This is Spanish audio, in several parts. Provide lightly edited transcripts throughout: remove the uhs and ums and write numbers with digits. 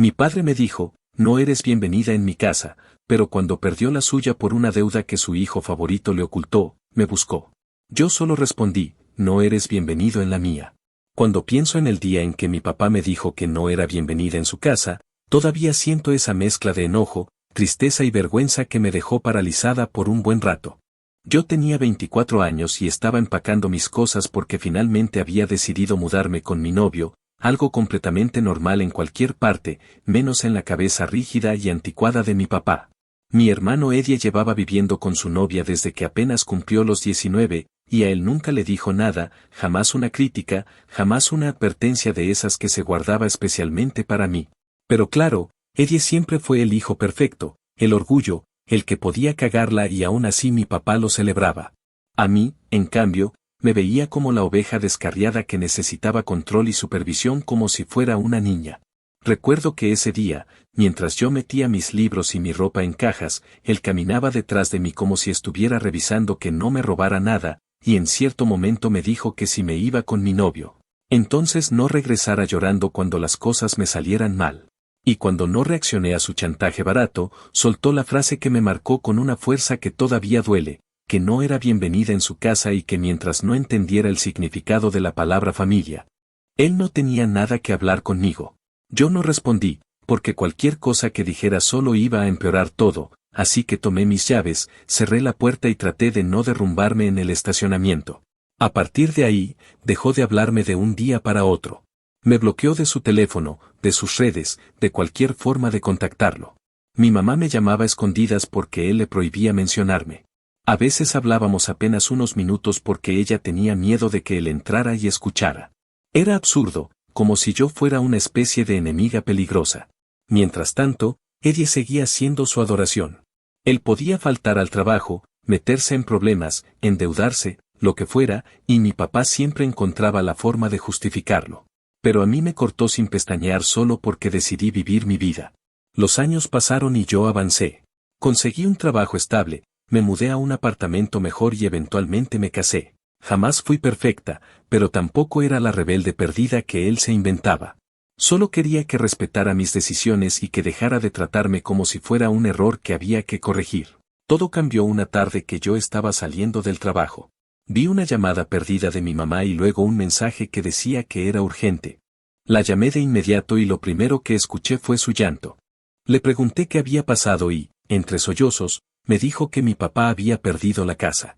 Mi padre me dijo, no eres bienvenida en mi casa, pero cuando perdió la suya por una deuda que su hijo favorito le ocultó, me buscó. Yo solo respondí, no eres bienvenido en la mía. Cuando pienso en el día en que mi papá me dijo que no era bienvenida en su casa, todavía siento esa mezcla de enojo, tristeza y vergüenza que me dejó paralizada por un buen rato. Yo tenía 24 años y estaba empacando mis cosas porque finalmente había decidido mudarme con mi novio, algo completamente normal en cualquier parte, menos en la cabeza rígida y anticuada de mi papá. Mi hermano Eddie llevaba viviendo con su novia desde que apenas cumplió los 19, y a él nunca le dijo nada, jamás una crítica, jamás una advertencia de esas que se guardaba especialmente para mí. Pero claro, Eddie siempre fue el hijo perfecto, el orgullo, el que podía cagarla y aún así mi papá lo celebraba. A mí, en cambio, me veía como la oveja descarriada que necesitaba control y supervisión como si fuera una niña. Recuerdo que ese día, mientras yo metía mis libros y mi ropa en cajas, él caminaba detrás de mí como si estuviera revisando que no me robara nada, y en cierto momento me dijo que si me iba con mi novio, entonces no regresara llorando cuando las cosas me salieran mal. Y cuando no reaccioné a su chantaje barato, soltó la frase que me marcó con una fuerza que todavía duele, que no era bienvenida en su casa y que mientras no entendiera el significado de la palabra familia, él no tenía nada que hablar conmigo. Yo no respondí, porque cualquier cosa que dijera solo iba a empeorar todo, así que tomé mis llaves, cerré la puerta y traté de no derrumbarme en el estacionamiento. A partir de ahí, dejó de hablarme de un día para otro. Me bloqueó de su teléfono, de sus redes, de cualquier forma de contactarlo. Mi mamá me llamaba a escondidas porque él le prohibía mencionarme. A veces hablábamos apenas unos minutos porque ella tenía miedo de que él entrara y escuchara. Era absurdo, como si yo fuera una especie de enemiga peligrosa. Mientras tanto, Eddie seguía siendo su adoración. Él podía faltar al trabajo, meterse en problemas, endeudarse, lo que fuera, y mi papá siempre encontraba la forma de justificarlo. Pero a mí me cortó sin pestañear solo porque decidí vivir mi vida. Los años pasaron y yo avancé. Conseguí un trabajo estable, me mudé a un apartamento mejor y eventualmente me casé. Jamás fui perfecta, pero tampoco era la rebelde perdida que él se inventaba. Solo quería que respetara mis decisiones y que dejara de tratarme como si fuera un error que había que corregir. Todo cambió una tarde que yo estaba saliendo del trabajo. Vi una llamada perdida de mi mamá y luego un mensaje que decía que era urgente. La llamé de inmediato y lo primero que escuché fue su llanto. Le pregunté qué había pasado y, entre sollozos, me dijo que mi papá había perdido la casa.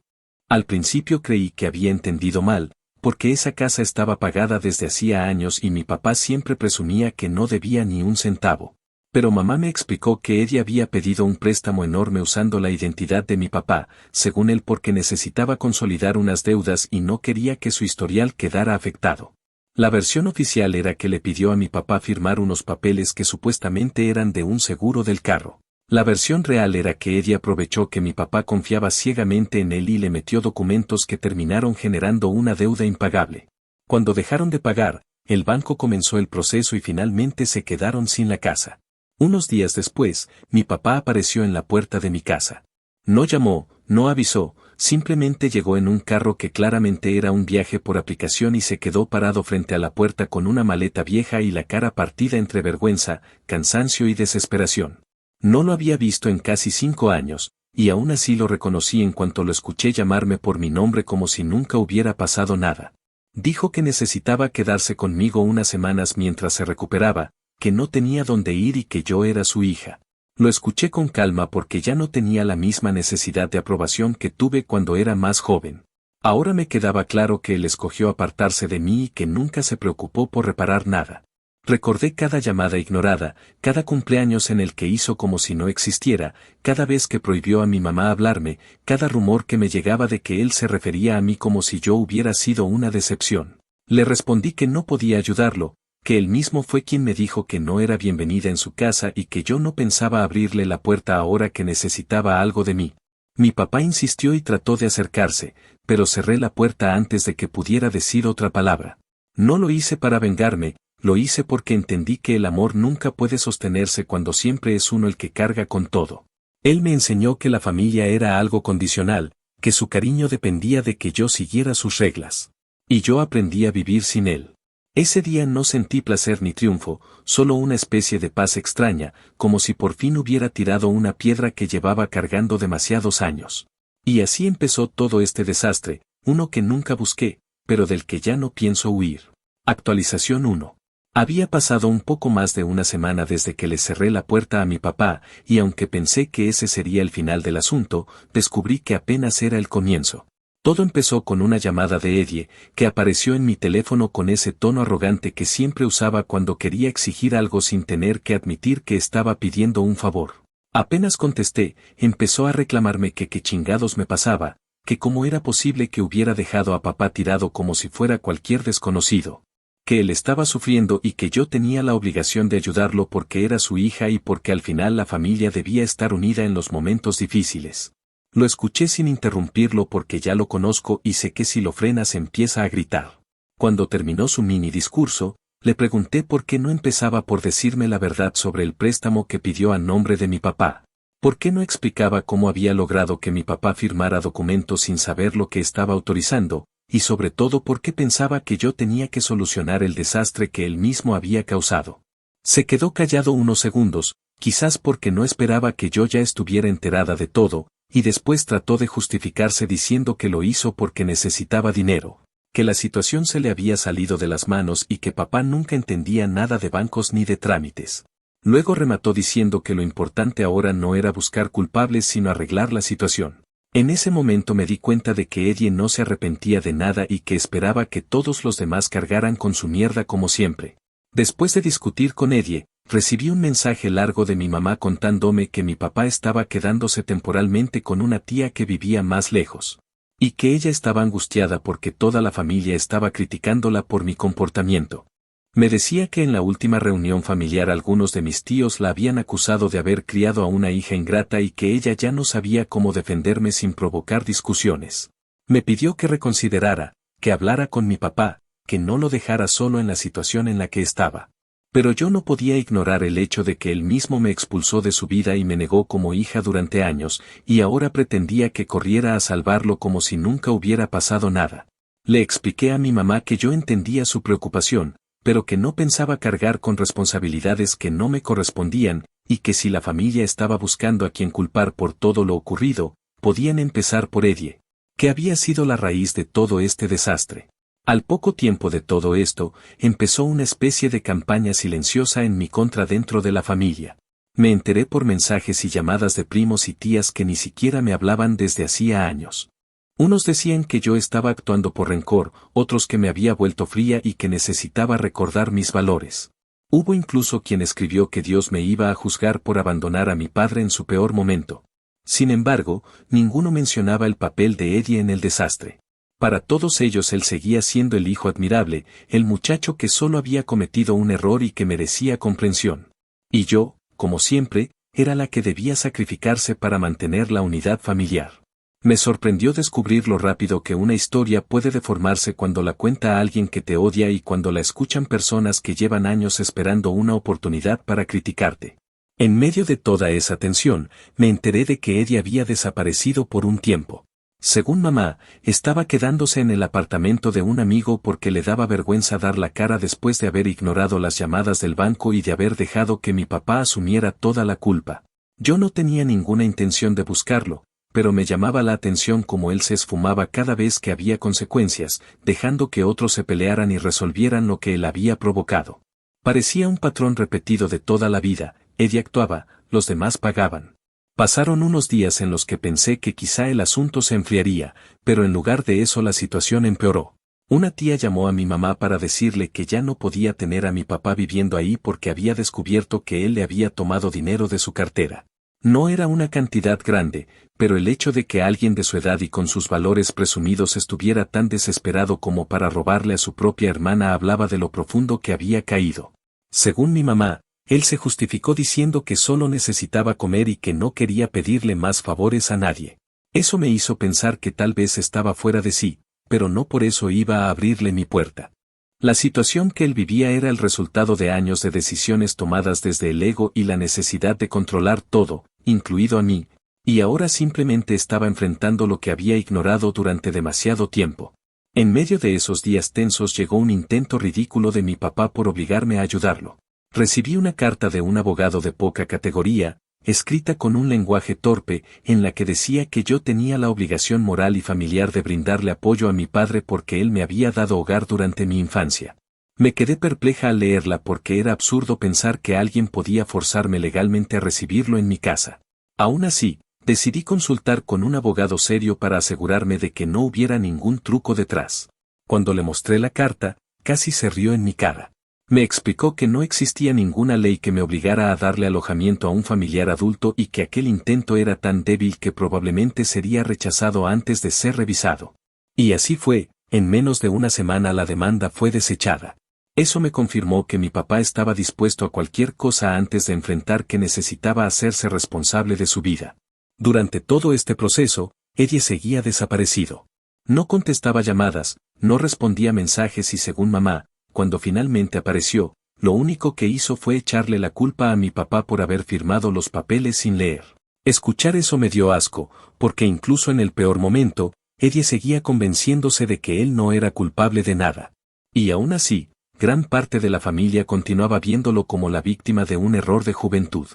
Al principio creí que había entendido mal, porque esa casa estaba pagada desde hacía años y mi papá siempre presumía que no debía ni un centavo. Pero mamá me explicó que ella había pedido un préstamo enorme usando la identidad de mi papá, según él porque necesitaba consolidar unas deudas y no quería que su historial quedara afectado. La versión oficial era que le pidió a mi papá firmar unos papeles que supuestamente eran de un seguro del carro. La versión real era que ella aprovechó que mi papá confiaba ciegamente en él y le metió documentos que terminaron generando una deuda impagable. Cuando dejaron de pagar, el banco comenzó el proceso y finalmente se quedaron sin la casa. Unos días después, mi papá apareció en la puerta de mi casa. No llamó, no avisó, simplemente llegó en un carro que claramente era un viaje por aplicación y se quedó parado frente a la puerta con una maleta vieja y la cara partida entre vergüenza, cansancio y desesperación. No lo había visto en casi 5 años, y aún así lo reconocí en cuanto lo escuché llamarme por mi nombre como si nunca hubiera pasado nada. Dijo que necesitaba quedarse conmigo unas semanas mientras se recuperaba, que no tenía dónde ir y que yo era su hija. Lo escuché con calma porque ya no tenía la misma necesidad de aprobación que tuve cuando era más joven. Ahora me quedaba claro que él escogió apartarse de mí y que nunca se preocupó por reparar nada. Recordé cada llamada ignorada, cada cumpleaños en el que hizo como si no existiera, cada vez que prohibió a mi mamá hablarme, cada rumor que me llegaba de que él se refería a mí como si yo hubiera sido una decepción. Le respondí que no podía ayudarlo, que él mismo fue quien me dijo que no era bienvenida en su casa y que yo no pensaba abrirle la puerta ahora que necesitaba algo de mí. Mi papá insistió y trató de acercarse, pero cerré la puerta antes de que pudiera decir otra palabra. No lo hice para vengarme, lo hice porque entendí que el amor nunca puede sostenerse cuando siempre es uno el que carga con todo. Él me enseñó que la familia era algo condicional, que su cariño dependía de que yo siguiera sus reglas. Y yo aprendí a vivir sin él. Ese día no sentí placer ni triunfo, solo una especie de paz extraña, como si por fin hubiera tirado una piedra que llevaba cargando demasiados años. Y así empezó todo este desastre, uno que nunca busqué, pero del que ya no pienso huir. Actualización 1. Había pasado un poco más de una semana desde que le cerré la puerta a mi papá, y aunque pensé que ese sería el final del asunto, descubrí que apenas era el comienzo. Todo empezó con una llamada de Eddie, que apareció en mi teléfono con ese tono arrogante que siempre usaba cuando quería exigir algo sin tener que admitir que estaba pidiendo un favor. Apenas contesté, empezó a reclamarme que qué chingados me pasaba, que cómo era posible que hubiera dejado a papá tirado como si fuera cualquier desconocido, que él estaba sufriendo y que yo tenía la obligación de ayudarlo porque era su hija y porque al final la familia debía estar unida en los momentos difíciles. Lo escuché sin interrumpirlo porque ya lo conozco y sé que si lo frenas empieza a gritar. Cuando terminó su mini discurso, le pregunté por qué no empezaba por decirme la verdad sobre el préstamo que pidió a nombre de mi papá. ¿Por qué no explicaba cómo había logrado que mi papá firmara documentos sin saber lo que estaba autorizando, y sobre todo por qué pensaba que yo tenía que solucionar el desastre que él mismo había causado? Se quedó callado unos segundos, quizás porque no esperaba que yo ya estuviera enterada de todo, y después trató de justificarse diciendo que lo hizo porque necesitaba dinero, que la situación se le había salido de las manos y que papá nunca entendía nada de bancos ni de trámites. Luego remató diciendo que lo importante ahora no era buscar culpables sino arreglar la situación. En ese momento me di cuenta de que Eddie no se arrepentía de nada y que esperaba que todos los demás cargaran con su mierda como siempre. Después de discutir con Eddie, recibí un mensaje largo de mi mamá contándome que mi papá estaba quedándose temporalmente con una tía que vivía más lejos, y que ella estaba angustiada porque toda la familia estaba criticándola por mi comportamiento. Me decía que en la última reunión familiar algunos de mis tíos la habían acusado de haber criado a una hija ingrata y que ella ya no sabía cómo defenderme sin provocar discusiones. Me pidió que reconsiderara, que hablara con mi papá, que no lo dejara solo en la situación en la que estaba. Pero yo no podía ignorar el hecho de que él mismo me expulsó de su vida y me negó como hija durante años, y ahora pretendía que corriera a salvarlo como si nunca hubiera pasado nada. Le expliqué a mi mamá que yo entendía su preocupación, pero que no pensaba cargar con responsabilidades que no me correspondían, y que si la familia estaba buscando a quien culpar por todo lo ocurrido, podían empezar por Eddie, que había sido la raíz de todo este desastre. Al poco tiempo de todo esto, empezó una especie de campaña silenciosa en mi contra dentro de la familia. Me enteré por mensajes y llamadas de primos y tías que ni siquiera me hablaban desde hacía años. Unos decían que yo estaba actuando por rencor, otros que me había vuelto fría y que necesitaba recordar mis valores. Hubo incluso quien escribió que Dios me iba a juzgar por abandonar a mi padre en su peor momento. Sin embargo, ninguno mencionaba el papel de Eddie en el desastre. Para todos ellos él seguía siendo el hijo admirable, el muchacho que solo había cometido un error y que merecía comprensión. Y yo, como siempre, era la que debía sacrificarse para mantener la unidad familiar. Me sorprendió descubrir lo rápido que una historia puede deformarse cuando la cuenta a alguien que te odia y cuando la escuchan personas que llevan años esperando una oportunidad para criticarte. En medio de toda esa tensión, me enteré de que Eddie había desaparecido por un tiempo. Según mamá, estaba quedándose en el apartamento de un amigo porque le daba vergüenza dar la cara después de haber ignorado las llamadas del banco y de haber dejado que mi papá asumiera toda la culpa. Yo no tenía ninguna intención de buscarlo, pero me llamaba la atención cómo él se esfumaba cada vez que había consecuencias, dejando que otros se pelearan y resolvieran lo que él había provocado. Parecía un patrón repetido de toda la vida, Eddie actuaba, los demás pagaban. Pasaron unos días en los que pensé que quizá el asunto se enfriaría, pero en lugar de eso la situación empeoró. Una tía llamó a mi mamá para decirle que ya no podía tener a mi papá viviendo ahí porque había descubierto que él le había tomado dinero de su cartera. No era una cantidad grande, pero el hecho de que alguien de su edad y con sus valores presumidos estuviera tan desesperado como para robarle a su propia hermana hablaba de lo profundo que había caído. Según mi mamá, él se justificó diciendo que solo necesitaba comer y que no quería pedirle más favores a nadie. Eso me hizo pensar que tal vez estaba fuera de sí, pero no por eso iba a abrirle mi puerta. La situación que él vivía era el resultado de años de decisiones tomadas desde el ego y la necesidad de controlar todo, incluido a mí, y ahora simplemente estaba enfrentando lo que había ignorado durante demasiado tiempo. En medio de esos días tensos llegó un intento ridículo de mi papá por obligarme a ayudarlo. Recibí una carta de un abogado de poca categoría, escrita con un lenguaje torpe, en la que decía que yo tenía la obligación moral y familiar de brindarle apoyo a mi padre porque él me había dado hogar durante mi infancia. Me quedé perpleja al leerla porque era absurdo pensar que alguien podía forzarme legalmente a recibirlo en mi casa. Aún así, decidí consultar con un abogado serio para asegurarme de que no hubiera ningún truco detrás. Cuando le mostré la carta, casi se rió en mi cara. Me explicó que no existía ninguna ley que me obligara a darle alojamiento a un familiar adulto y que aquel intento era tan débil que probablemente sería rechazado antes de ser revisado. Y así fue, en menos de una semana la demanda fue desechada. Eso me confirmó que mi papá estaba dispuesto a cualquier cosa antes de enfrentar que necesitaba hacerse responsable de su vida. Durante todo este proceso, Eddie seguía desaparecido. No contestaba llamadas, no respondía mensajes y según mamá, cuando finalmente apareció, lo único que hizo fue echarle la culpa a mi papá por haber firmado los papeles sin leer. Escuchar eso me dio asco, porque incluso en el peor momento, Eddie seguía convenciéndose de que él no era culpable de nada. Y aún así, gran parte de la familia continuaba viéndolo como la víctima de un error de juventud.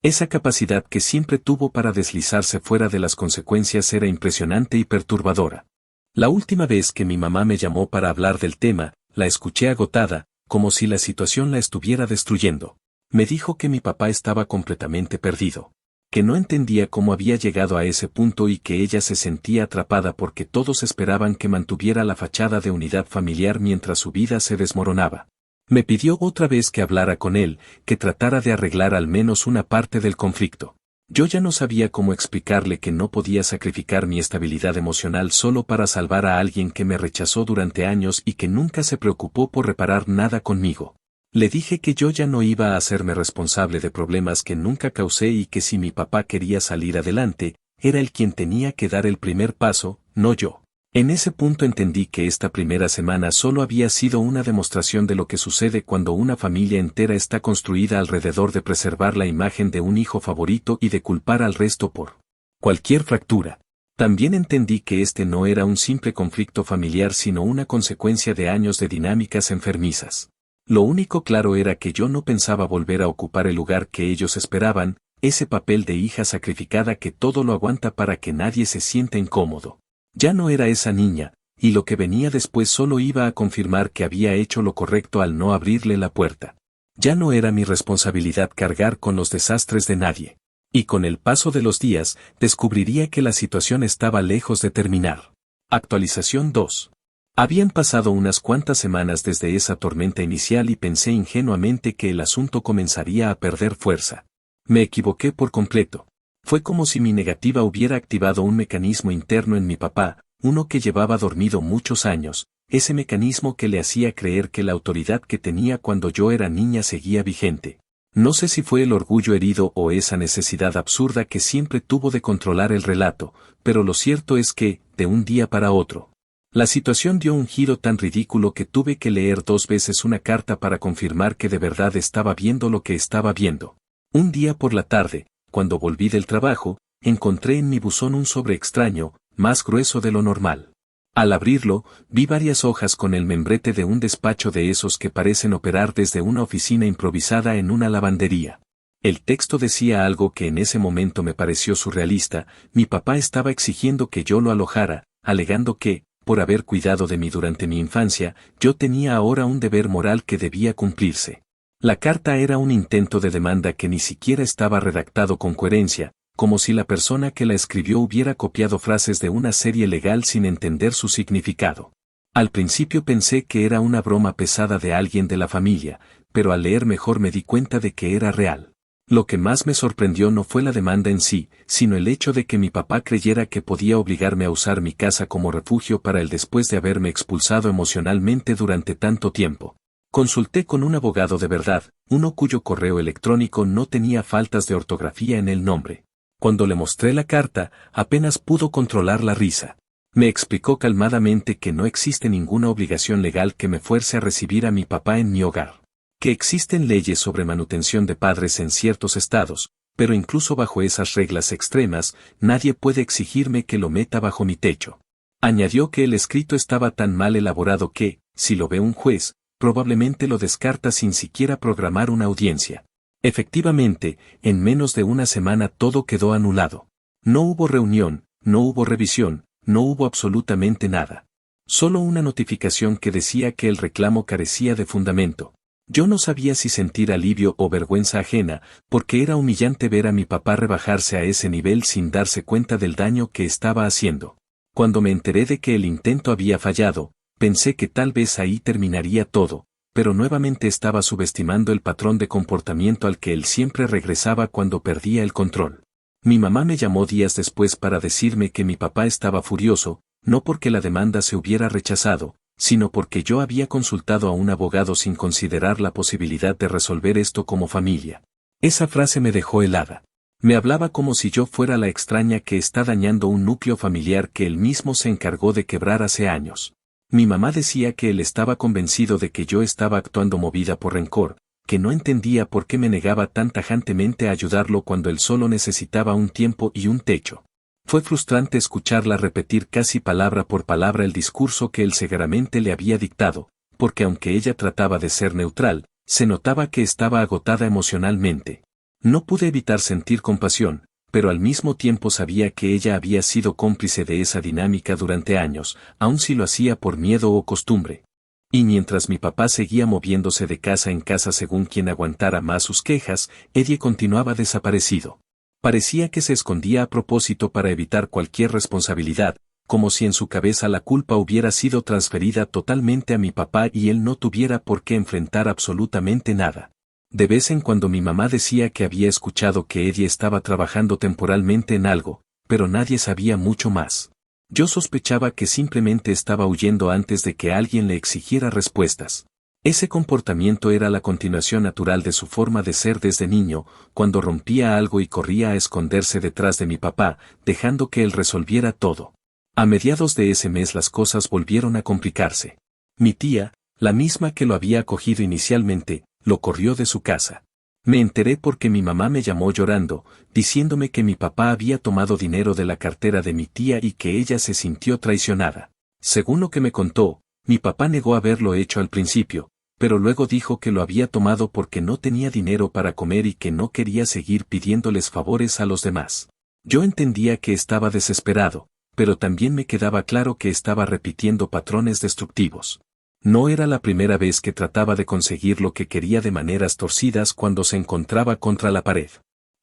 Esa capacidad que siempre tuvo para deslizarse fuera de las consecuencias era impresionante y perturbadora. La última vez que mi mamá me llamó para hablar del tema, la escuché agotada, como si la situación la estuviera destruyendo. Me dijo que mi papá estaba completamente perdido, que no entendía cómo había llegado a ese punto y que ella se sentía atrapada porque todos esperaban que mantuviera la fachada de unidad familiar mientras su vida se desmoronaba. Me pidió otra vez que hablara con él, que tratara de arreglar al menos una parte del conflicto. Yo ya no sabía cómo explicarle que no podía sacrificar mi estabilidad emocional solo para salvar a alguien que me rechazó durante años y que nunca se preocupó por reparar nada conmigo. Le dije que yo ya no iba a hacerme responsable de problemas que nunca causé y que si mi papá quería salir adelante, era él quien tenía que dar el primer paso, no yo. En ese punto entendí que esta primera semana solo había sido una demostración de lo que sucede cuando una familia entera está construida alrededor de preservar la imagen de un hijo favorito y de culpar al resto por cualquier fractura. También entendí que este no era un simple conflicto familiar sino una consecuencia de años de dinámicas enfermizas. Lo único claro era que yo no pensaba volver a ocupar el lugar que ellos esperaban, ese papel de hija sacrificada que todo lo aguanta para que nadie se sienta incómodo. Ya no era esa niña, y lo que venía después solo iba a confirmar que había hecho lo correcto al no abrirle la puerta. Ya no era mi responsabilidad cargar con los desastres de nadie. Y con el paso de los días, descubriría que la situación estaba lejos de terminar. Actualización 2. Habían pasado unas cuantas semanas desde esa tormenta inicial y pensé ingenuamente que el asunto comenzaría a perder fuerza. Me equivoqué por completo. Fue como si mi negativa hubiera activado un mecanismo interno en mi papá, uno que llevaba dormido muchos años, ese mecanismo que le hacía creer que la autoridad que tenía cuando yo era niña seguía vigente. No sé si fue el orgullo herido o esa necesidad absurda que siempre tuvo de controlar el relato, pero lo cierto es que, de un día para otro, la situación dio un giro tan ridículo que tuve que leer 2 veces una carta para confirmar que de verdad estaba viendo lo que estaba viendo. Un día por la tarde, cuando volví del trabajo, encontré en mi buzón un sobre extraño, más grueso de lo normal. Al abrirlo, vi varias hojas con el membrete de un despacho de esos que parecen operar desde una oficina improvisada en una lavandería. El texto decía algo que en ese momento me pareció surrealista: mi papá estaba exigiendo que yo lo alojara, alegando que, por haber cuidado de mí durante mi infancia, yo tenía ahora un deber moral que debía cumplirse. La carta era un intento de demanda que ni siquiera estaba redactado con coherencia, como si la persona que la escribió hubiera copiado frases de una serie legal sin entender su significado. Al principio pensé que era una broma pesada de alguien de la familia, pero al leer mejor me di cuenta de que era real. Lo que más me sorprendió no fue la demanda en sí, sino el hecho de que mi papá creyera que podía obligarme a usar mi casa como refugio para él después de haberme expulsado emocionalmente durante tanto tiempo. Consulté con un abogado de verdad, uno cuyo correo electrónico no tenía faltas de ortografía en el nombre. Cuando le mostré la carta, apenas pudo controlar la risa. Me explicó calmadamente que no existe ninguna obligación legal que me fuerce a recibir a mi papá en mi hogar. Que existen leyes sobre manutención de padres en ciertos estados, pero incluso bajo esas reglas extremas, nadie puede exigirme que lo meta bajo mi techo. Añadió que el escrito estaba tan mal elaborado que, si lo ve un juez, probablemente lo descarta sin siquiera programar una audiencia. Efectivamente, en menos de una semana todo quedó anulado. No hubo reunión, no hubo revisión, no hubo absolutamente nada. Solo una notificación que decía que el reclamo carecía de fundamento. Yo no sabía si sentir alivio o vergüenza ajena, porque era humillante ver a mi papá rebajarse a ese nivel sin darse cuenta del daño que estaba haciendo. Cuando me enteré de que el intento había fallado, pensé que tal vez ahí terminaría todo, pero nuevamente estaba subestimando el patrón de comportamiento al que él siempre regresaba cuando perdía el control. Mi mamá me llamó días después para decirme que mi papá estaba furioso, no porque la demanda se hubiera rechazado, sino porque yo había consultado a un abogado sin considerar la posibilidad de resolver esto como familia. Esa frase me dejó helada. Me hablaba como si yo fuera la extraña que está dañando un núcleo familiar que él mismo se encargó de quebrar hace años. Mi mamá decía que él estaba convencido de que yo estaba actuando movida por rencor, que no entendía por qué me negaba tan tajantemente a ayudarlo cuando él solo necesitaba un tiempo y un techo. Fue frustrante escucharla repetir casi palabra por palabra el discurso que él severamente le había dictado, porque aunque ella trataba de ser neutral, se notaba que estaba agotada emocionalmente. No pude evitar sentir compasión, pero al mismo tiempo sabía que ella había sido cómplice de esa dinámica durante años, aun si lo hacía por miedo o costumbre. Y mientras mi papá seguía moviéndose de casa en casa según quien aguantara más sus quejas, Eddie continuaba desaparecido. Parecía que se escondía a propósito para evitar cualquier responsabilidad, como si en su cabeza la culpa hubiera sido transferida totalmente a mi papá y él no tuviera por qué enfrentar absolutamente nada. De vez en cuando mi mamá decía que había escuchado que Eddie estaba trabajando temporalmente en algo, pero nadie sabía mucho más. Yo sospechaba que simplemente estaba huyendo antes de que alguien le exigiera respuestas. Ese comportamiento era la continuación natural de su forma de ser desde niño, cuando rompía algo y corría a esconderse detrás de mi papá, dejando que él resolviera todo. A mediados de ese mes las cosas volvieron a complicarse. Mi tía, la misma que lo había acogido inicialmente, lo corrió de su casa. Me enteré porque mi mamá me llamó llorando, diciéndome que mi papá había tomado dinero de la cartera de mi tía y que ella se sintió traicionada. Según lo que me contó, mi papá negó haberlo hecho al principio, pero luego dijo que lo había tomado porque no tenía dinero para comer y que no quería seguir pidiéndoles favores a los demás. Yo entendía que estaba desesperado, pero también me quedaba claro que estaba repitiendo patrones destructivos. No era la primera vez que trataba de conseguir lo que quería de maneras torcidas cuando se encontraba contra la pared.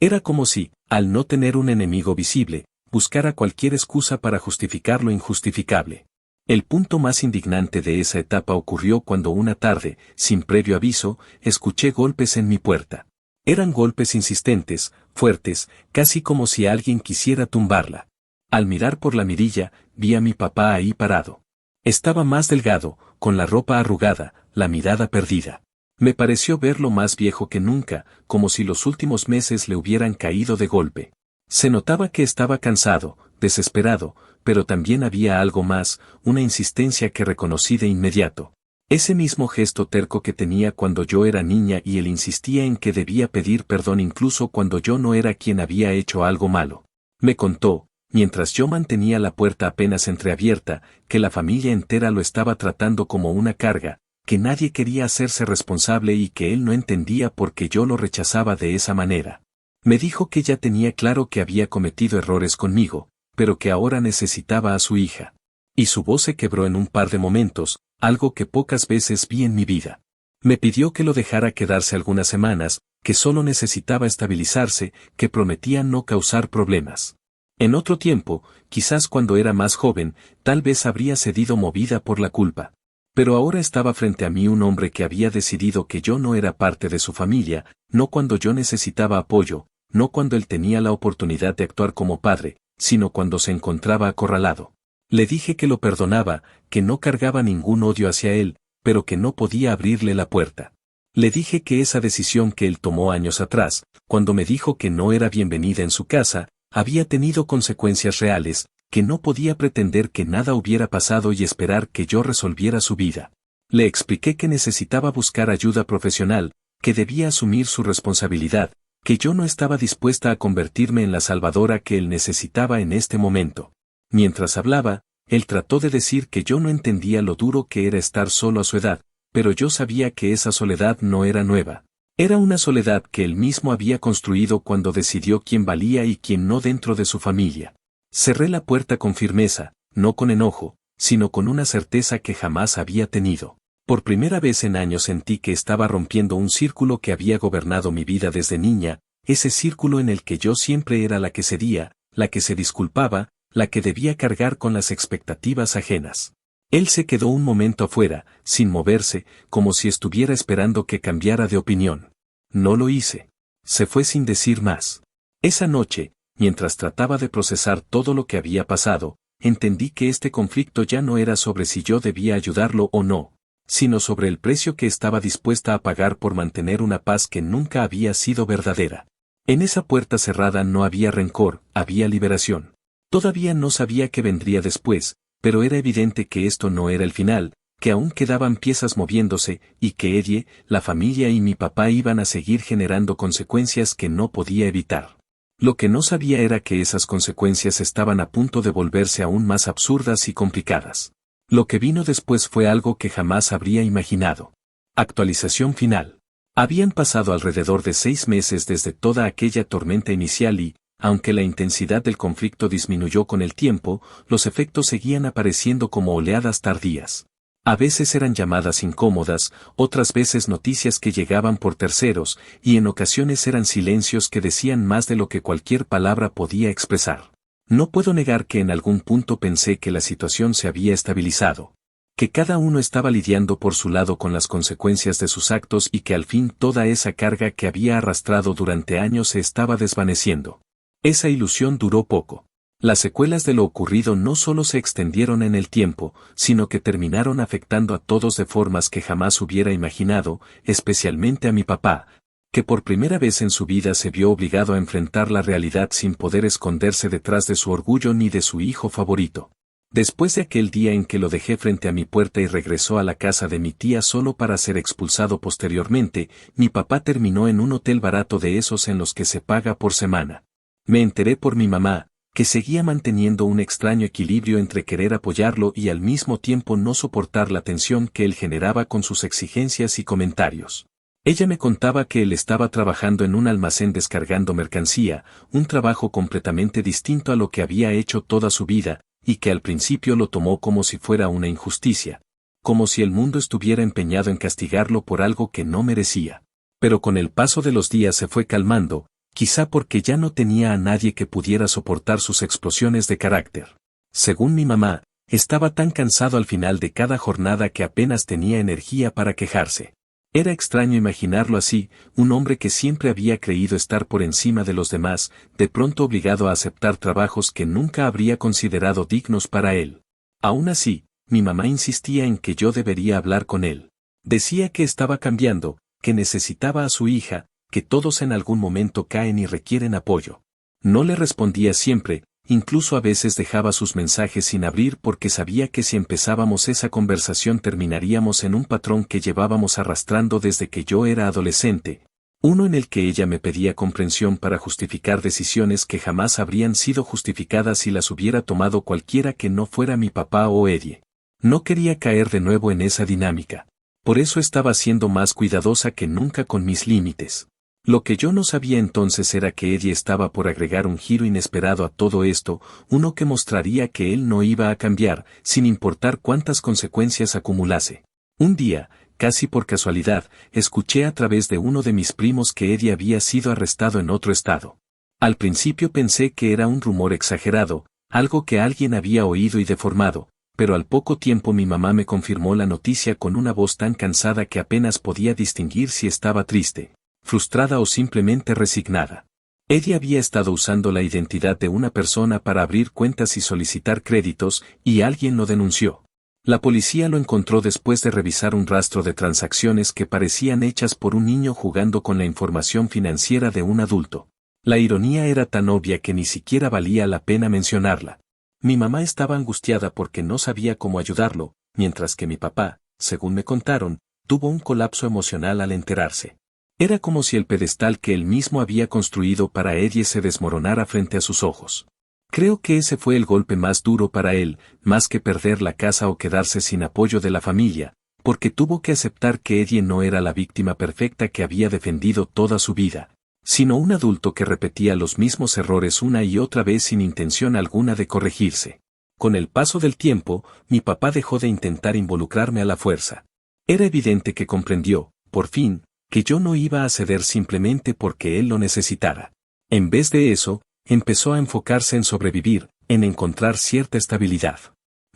Era como si, al no tener un enemigo visible, buscara cualquier excusa para justificar lo injustificable. El punto más indignante de esa etapa ocurrió cuando una tarde, sin previo aviso, escuché golpes en mi puerta. Eran golpes insistentes, fuertes, casi como si alguien quisiera tumbarla. Al mirar por la mirilla, vi a mi papá ahí parado. Estaba más delgado, con la ropa arrugada, la mirada perdida. Me pareció verlo más viejo que nunca, como si los últimos meses le hubieran caído de golpe. Se notaba que estaba cansado, desesperado, pero también había algo más, una insistencia que reconocí de inmediato. Ese mismo gesto terco que tenía cuando yo era niña y él insistía en que debía pedir perdón incluso cuando yo no era quien había hecho algo malo. Me contó, mientras yo mantenía la puerta apenas entreabierta, que la familia entera lo estaba tratando como una carga, que nadie quería hacerse responsable y que él no entendía por qué yo lo rechazaba de esa manera. Me dijo que ya tenía claro que había cometido errores conmigo, pero que ahora necesitaba a su hija. Y su voz se quebró en un par de momentos, algo que pocas veces vi en mi vida. Me pidió que lo dejara quedarse algunas semanas, que solo necesitaba estabilizarse, que prometía no causar problemas. En otro tiempo, quizás cuando era más joven, tal vez habría cedido movida por la culpa. Pero ahora estaba frente a mí un hombre que había decidido que yo no era parte de su familia, no cuando yo necesitaba apoyo, no cuando él tenía la oportunidad de actuar como padre, sino cuando se encontraba acorralado. Le dije que lo perdonaba, que no cargaba ningún odio hacia él, pero que no podía abrirle la puerta. Le dije que esa decisión que él tomó años atrás, cuando me dijo que no era bienvenida en su casa, había tenido consecuencias reales, que no podía pretender que nada hubiera pasado y esperar que yo resolviera su vida. Le expliqué que necesitaba buscar ayuda profesional, que debía asumir su responsabilidad, que yo no estaba dispuesta a convertirme en la salvadora que él necesitaba en este momento. Mientras hablaba, Él trató de decir que yo no entendía lo duro que era estar solo a su edad, pero yo sabía que esa soledad no era nueva. Era una soledad que él mismo había construido cuando decidió quién valía y quién no dentro de su familia. Cerré la puerta con firmeza, no con enojo, sino con una certeza que jamás había tenido. Por primera vez en años sentí que estaba rompiendo un círculo que había gobernado mi vida desde niña, ese círculo en el que yo siempre era la que cedía, la que se disculpaba, la que debía cargar con las expectativas ajenas. Él se quedó un momento afuera, sin moverse, como si estuviera esperando que cambiara de opinión. No lo hice. Se fue sin decir más. Esa noche, mientras trataba de procesar todo lo que había pasado, entendí que este conflicto ya no era sobre si yo debía ayudarlo o no, sino sobre el precio que estaba dispuesta a pagar por mantener una paz que nunca había sido verdadera. En esa puerta cerrada no había rencor, había liberación. Todavía no sabía qué vendría después, pero era evidente que esto no era el final, que aún quedaban piezas moviéndose, y que Eddie, la familia y mi papá iban a seguir generando consecuencias que no podía evitar. Lo que no sabía era que esas consecuencias estaban a punto de volverse aún más absurdas y complicadas. Lo que vino después fue algo que jamás habría imaginado. Actualización final. Habían pasado alrededor de 6 meses desde toda aquella tormenta inicial y, aunque la intensidad del conflicto disminuyó con el tiempo, los efectos seguían apareciendo como oleadas tardías. A veces eran llamadas incómodas, otras veces noticias que llegaban por terceros, y en ocasiones eran silencios que decían más de lo que cualquier palabra podía expresar. No puedo negar que en algún punto pensé que la situación se había estabilizado, que cada uno estaba lidiando por su lado con las consecuencias de sus actos y que al fin toda esa carga que había arrastrado durante años se estaba desvaneciendo. Esa ilusión duró poco. Las secuelas de lo ocurrido no solo se extendieron en el tiempo, sino que terminaron afectando a todos de formas que jamás hubiera imaginado, especialmente a mi papá, que por primera vez en su vida se vio obligado a enfrentar la realidad sin poder esconderse detrás de su orgullo ni de su hijo favorito. Después de aquel día en que lo dejé frente a mi puerta y regresó a la casa de mi tía solo para ser expulsado posteriormente, mi papá terminó en un hotel barato de esos en los que se paga por semana. Me enteré por mi mamá, que seguía manteniendo un extraño equilibrio entre querer apoyarlo y al mismo tiempo no soportar la tensión que él generaba con sus exigencias y comentarios. Ella me contaba que él estaba trabajando en un almacén descargando mercancía, un trabajo completamente distinto a lo que había hecho toda su vida, y que al principio lo tomó como si fuera una injusticia, como si el mundo estuviera empeñado en castigarlo por algo que no merecía. Pero con el paso de los días se fue calmando, quizá porque ya no tenía a nadie que pudiera soportar sus explosiones de carácter. Según mi mamá, estaba tan cansado al final de cada jornada que apenas tenía energía para quejarse. Era extraño imaginarlo así, un hombre que siempre había creído estar por encima de los demás, de pronto obligado a aceptar trabajos que nunca habría considerado dignos para él. Aún así, mi mamá insistía en que yo debería hablar con él. Decía que estaba cambiando, que necesitaba a su hija, que todos en algún momento caen y requieren apoyo. No le respondía siempre, incluso a veces dejaba sus mensajes sin abrir porque sabía que si empezábamos esa conversación terminaríamos en un patrón que llevábamos arrastrando desde que yo era adolescente, uno en el que ella me pedía comprensión para justificar decisiones que jamás habrían sido justificadas si las hubiera tomado cualquiera que no fuera mi papá o Eddie. No quería caer de nuevo en esa dinámica. Por eso estaba siendo más cuidadosa que nunca con mis límites. Lo que yo no sabía entonces era que Eddie estaba por agregar un giro inesperado a todo esto, uno que mostraría que él no iba a cambiar, sin importar cuántas consecuencias acumulase. Un día, casi por casualidad, escuché a través de uno de mis primos que Eddie había sido arrestado en otro estado. Al principio pensé que era un rumor exagerado, algo que alguien había oído y deformado, pero al poco tiempo mi mamá me confirmó la noticia con una voz tan cansada que apenas podía distinguir si estaba triste, frustrada o simplemente resignada. Eddie había estado usando la identidad de una persona para abrir cuentas y solicitar créditos, y alguien lo denunció. La policía lo encontró después de revisar un rastro de transacciones que parecían hechas por un niño jugando con la información financiera de un adulto. La ironía era tan obvia que ni siquiera valía la pena mencionarla. Mi mamá estaba angustiada porque no sabía cómo ayudarlo, mientras que mi papá, según me contaron, tuvo un colapso emocional al enterarse. Era como si el pedestal que él mismo había construido para Eddie se desmoronara frente a sus ojos. Creo que ese fue el golpe más duro para él, más que perder la casa o quedarse sin apoyo de la familia, porque tuvo que aceptar que Eddie no era la víctima perfecta que había defendido toda su vida, sino un adulto que repetía los mismos errores una y otra vez sin intención alguna de corregirse. Con el paso del tiempo, mi papá dejó de intentar involucrarme a la fuerza. Era evidente que comprendió, por fin, que yo no iba a ceder simplemente porque él lo necesitara. En vez de eso, empezó a enfocarse en sobrevivir, en encontrar cierta estabilidad.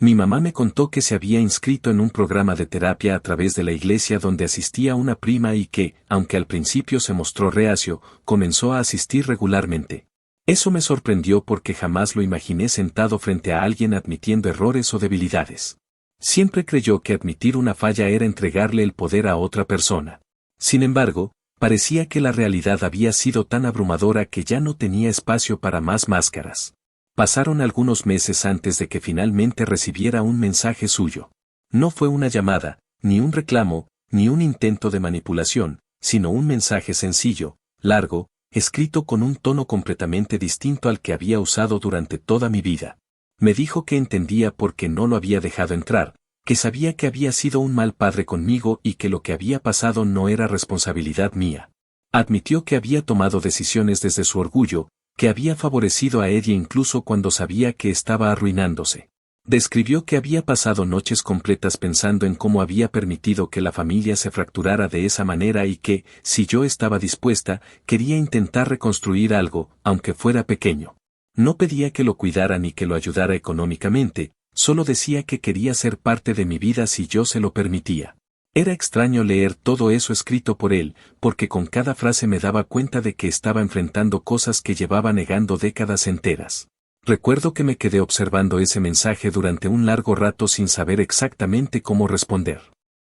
Mi mamá me contó que se había inscrito en un programa de terapia a través de la iglesia donde asistía una prima y que, aunque al principio se mostró reacio, comenzó a asistir regularmente. Eso me sorprendió porque jamás lo imaginé sentado frente a alguien admitiendo errores o debilidades. Siempre creyó que admitir una falla era entregarle el poder a otra persona. Sin embargo, parecía que la realidad había sido tan abrumadora que ya no tenía espacio para más máscaras. Pasaron algunos meses antes de que finalmente recibiera un mensaje suyo. No fue una llamada, ni un reclamo, ni un intento de manipulación, sino un mensaje sencillo, largo, escrito con un tono completamente distinto al que había usado durante toda mi vida. Me dijo que entendía por qué no lo había dejado entrar, que sabía que había sido un mal padre conmigo y que lo que había pasado no era responsabilidad mía. Admitió que había tomado decisiones desde su orgullo, que había favorecido a Eddie incluso cuando sabía que estaba arruinándose. Describió que había pasado noches completas pensando en cómo había permitido que la familia se fracturara de esa manera y que, si yo estaba dispuesta, quería intentar reconstruir algo, aunque fuera pequeño. No pedía que lo cuidara ni que lo ayudara económicamente, solo decía que quería ser parte de mi vida si yo se lo permitía. Era extraño leer todo eso escrito por él, porque con cada frase me daba cuenta de que estaba enfrentando cosas que llevaba negando décadas enteras. Recuerdo que me quedé observando ese mensaje durante un largo rato sin saber exactamente cómo responder.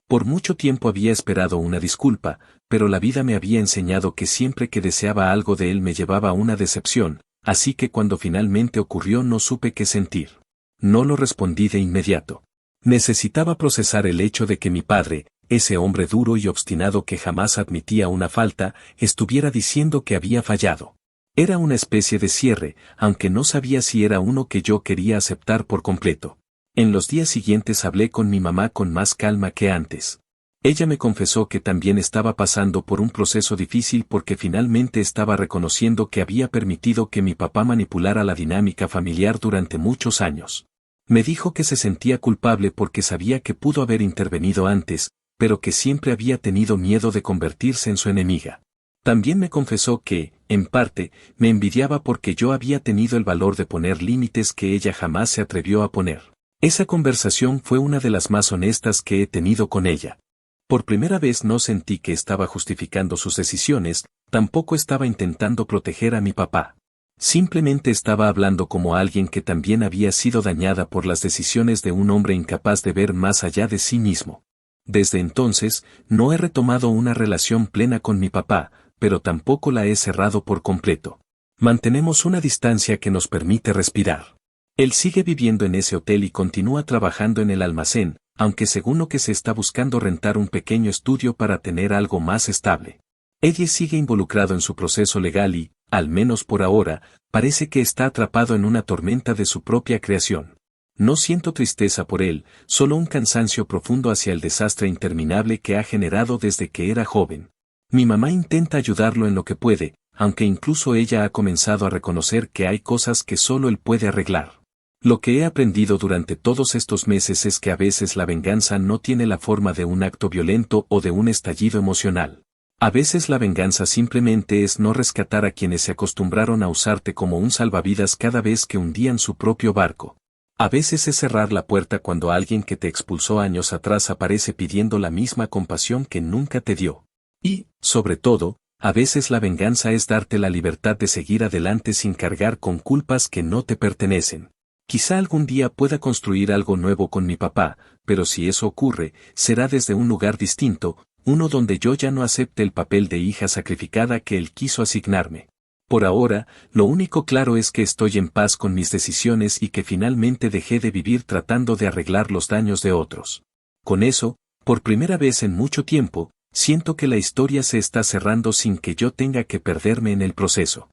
Por mucho tiempo había esperado una disculpa, pero la vida me había enseñado que siempre que deseaba algo de él me llevaba a una decepción, así que cuando finalmente ocurrió no supe qué sentir. No lo respondí de inmediato. Necesitaba procesar el hecho de que mi padre, ese hombre duro y obstinado que jamás admitía una falta, estuviera diciendo que había fallado. Era una especie de cierre, aunque no sabía si era uno que yo quería aceptar por completo. En los días siguientes hablé con mi mamá con más calma que antes. Ella me confesó que también estaba pasando por un proceso difícil porque finalmente estaba reconociendo que había permitido que mi papá manipulara la dinámica familiar durante muchos años. Me dijo que se sentía culpable porque sabía que pudo haber intervenido antes, pero que siempre había tenido miedo de convertirse en su enemiga. También me confesó que, en parte, me envidiaba porque yo había tenido el valor de poner límites que ella jamás se atrevió a poner. Esa conversación fue una de las más honestas que he tenido con ella. Por primera vez no sentí que estaba justificando sus decisiones, tampoco estaba intentando proteger a mi papá. Simplemente estaba hablando como alguien que también había sido dañada por las decisiones de un hombre incapaz de ver más allá de sí mismo. Desde entonces, no he retomado una relación plena con mi papá, pero tampoco la he cerrado por completo. Mantenemos una distancia que nos permite respirar. Él sigue viviendo en ese hotel y continúa trabajando en el almacén, aunque según lo que se está buscando rentar un pequeño estudio para tener algo más estable. Eddie sigue involucrado en su proceso legal y, al menos por ahora, parece que está atrapado en una tormenta de su propia creación. No siento tristeza por él, solo un cansancio profundo hacia el desastre interminable que ha generado desde que era joven. Mi mamá intenta ayudarlo en lo que puede, aunque incluso ella ha comenzado a reconocer que hay cosas que solo él puede arreglar. Lo que he aprendido durante todos estos meses es que a veces la venganza no tiene la forma de un acto violento o de un estallido emocional. A veces la venganza simplemente es no rescatar a quienes se acostumbraron a usarte como un salvavidas cada vez que hundían su propio barco. A veces es cerrar la puerta cuando alguien que te expulsó años atrás aparece pidiendo la misma compasión que nunca te dio. Y, sobre todo, a veces la venganza es darte la libertad de seguir adelante sin cargar con culpas que no te pertenecen. Quizá algún día pueda construir algo nuevo con mi papá, pero si eso ocurre, será desde un lugar distinto, uno donde yo ya no acepte el papel de hija sacrificada que él quiso asignarme. Por ahora, lo único claro es que estoy en paz con mis decisiones y que finalmente dejé de vivir tratando de arreglar los daños de otros. Con eso, por primera vez en mucho tiempo, siento que la historia se está cerrando sin que yo tenga que perderme en el proceso.